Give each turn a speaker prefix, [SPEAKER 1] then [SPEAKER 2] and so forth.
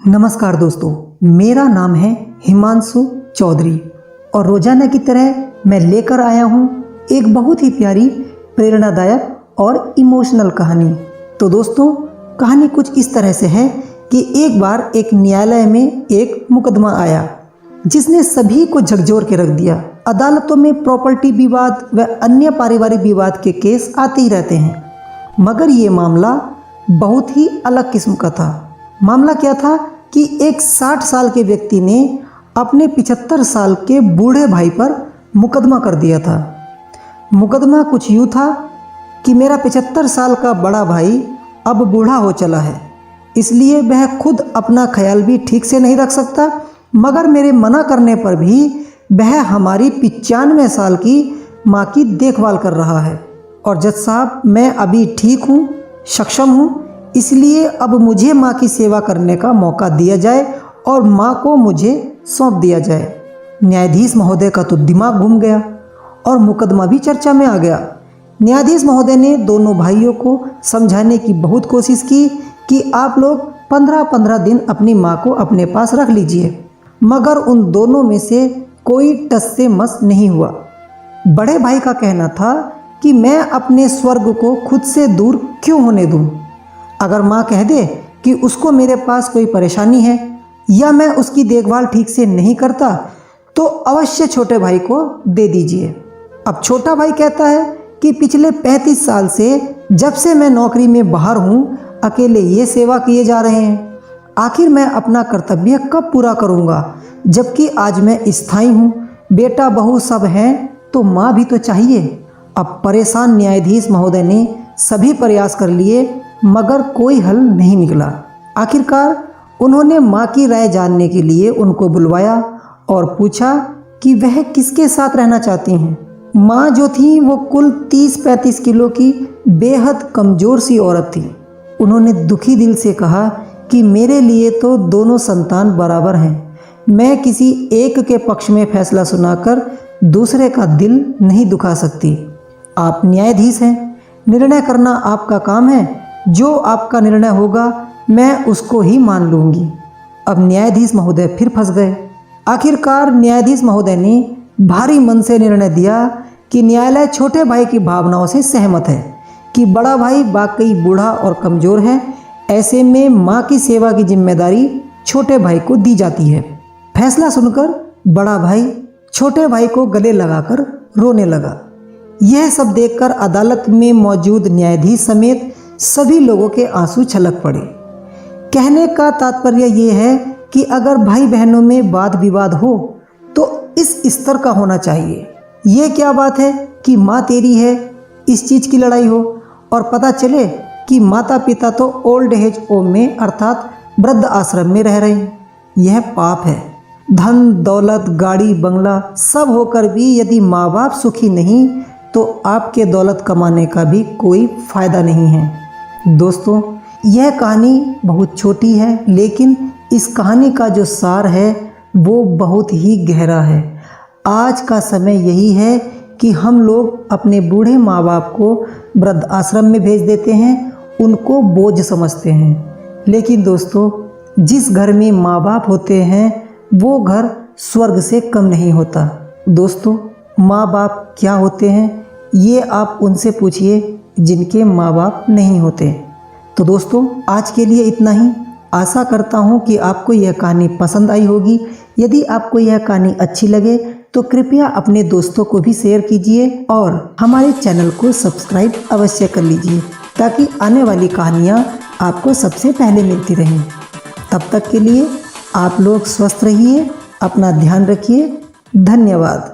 [SPEAKER 1] नमस्कार दोस्तों, मेरा नाम है हिमांशु चौधरी और रोजाना की तरह मैं लेकर आया हूँ एक बहुत ही प्यारी, प्रेरणादायक और इमोशनल कहानी। तो दोस्तों, कहानी कुछ इस तरह से है कि एक बार एक न्यायालय में एक मुकदमा आया जिसने सभी को झकझोर के रख दिया। अदालतों में प्रॉपर्टी विवाद व अन्य पारिवारिक विवाद के केस आते ही रहते हैं, मगर ये मामला बहुत ही अलग किस्म का था। मामला क्या था कि एक 60 साल के व्यक्ति ने अपने 75 साल के बूढ़े भाई पर मुकदमा कर दिया था। मुकदमा कुछ यूँ था कि मेरा 75 साल का बड़ा भाई अब बूढ़ा हो चला है, इसलिए वह खुद अपना ख्याल भी ठीक से नहीं रख सकता, मगर मेरे मना करने पर भी वह हमारी 95 साल की माँ की देखभाल कर रहा है। और जज साहब, मैं अभी ठीक हूँ, सक्षम हूँ, इसलिए अब मुझे माँ की सेवा करने का मौका दिया जाए और माँ को मुझे सौंप दिया जाए। न्यायाधीश महोदय का तो दिमाग घूम गया और मुकदमा भी चर्चा में आ गया। न्यायाधीश महोदय ने दोनों भाइयों को समझाने की बहुत कोशिश की कि आप लोग 15-15 दिन अपनी माँ को अपने पास रख लीजिए, मगर उन दोनों में से कोई टस से मस नहीं हुआ। बड़े भाई का कहना था कि मैं अपने स्वर्ग को खुद से दूर क्यों होने दूं? अगर माँ कह दे कि उसको मेरे पास कोई परेशानी है या मैं उसकी देखभाल ठीक से नहीं करता तो अवश्य छोटे भाई को दे दीजिए। अब छोटा भाई कहता है कि पिछले 35 साल से जब से मैं नौकरी में बाहर हूँ, अकेले ये सेवा किए जा रहे हैं। आखिर मैं अपना कर्तव्य कब पूरा करूँगा, जबकि आज मैं स्थायी हूँ, बेटा बहू सब हैं, तो माँ भी तो चाहिए। अब परेशान न्यायाधीश महोदय ने सभी प्रयास कर लिए, मगर कोई हल नहीं निकला। आखिरकार उन्होंने माँ की राय जानने के लिए उनको बुलवाया और पूछा कि वह किसके साथ रहना चाहती हैं। माँ जो थी वो कुल 30-35 किलो की बेहद कमज़ोर सी औरत थी। उन्होंने दुखी दिल से कहा कि मेरे लिए तो दोनों संतान बराबर हैं, मैं किसी एक के पक्ष में फैसला सुनाकर दूसरे का दिल नहीं दुखा सकती। आप न्यायाधीश हैं, निर्णय करना आपका काम है, जो आपका निर्णय होगा मैं उसको ही मान लूँगी। अब न्यायाधीश महोदय फिर फंस गए। आखिरकार न्यायाधीश महोदय ने भारी मन से निर्णय दिया कि न्यायालय छोटे भाई की भावनाओं से सहमत है कि बड़ा भाई वाकई बूढ़ा और कमज़ोर है। ऐसे में माँ की सेवा की जिम्मेदारी छोटे भाई को दी जाती है। फैसला सुनकर बड़ा भाई छोटे भाई को गले लगाकर रोने लगा। यह सब देखकर अदालत में मौजूद न्यायाधीश समेत सभी लोगों के आंसू छलक पड़े। कहने का तात्पर्य यह है कि अगर भाई बहनों में वाद विवाद हो तो इस स्तर का होना चाहिए। ये क्या बात है कि माँ तेरी है, इस चीज़ की लड़ाई हो, और पता चले कि माता पिता तो ओल्ड एज होम में अर्थात वृद्ध आश्रम में रह रहे हैं। यह पाप है। धन दौलत गाड़ी बंगला सब होकर भी यदि माँ बाप सुखी नहीं तो आपके दौलत कमाने का भी कोई फ़ायदा नहीं है। दोस्तों, यह कहानी बहुत छोटी है, लेकिन इस कहानी का जो सार है वो बहुत ही गहरा है। आज का समय यही है कि हम लोग अपने बूढ़े माँ बाप को वृद्ध आश्रम में भेज देते हैं, उनको बोझ समझते हैं। लेकिन दोस्तों, जिस घर में माँ बाप होते हैं वो घर स्वर्ग से कम नहीं होता। दोस्तों, माँ बाप क्या होते हैं ये आप उनसे पूछिए जिनके माँ बाप नहीं होते। तो दोस्तों, आज के लिए इतना ही। आशा करता हूँ कि आपको यह कहानी पसंद आई होगी। यदि आपको यह कहानी अच्छी लगे तो कृपया अपने दोस्तों को भी शेयर कीजिए और हमारे चैनल को सब्सक्राइब अवश्य कर लीजिए, ताकि आने वाली कहानियाँ आपको सबसे पहले मिलती रहें। तब तक के लिए आप लोग स्वस्थ रहिए, अपना ध्यान रखिए। धन्यवाद।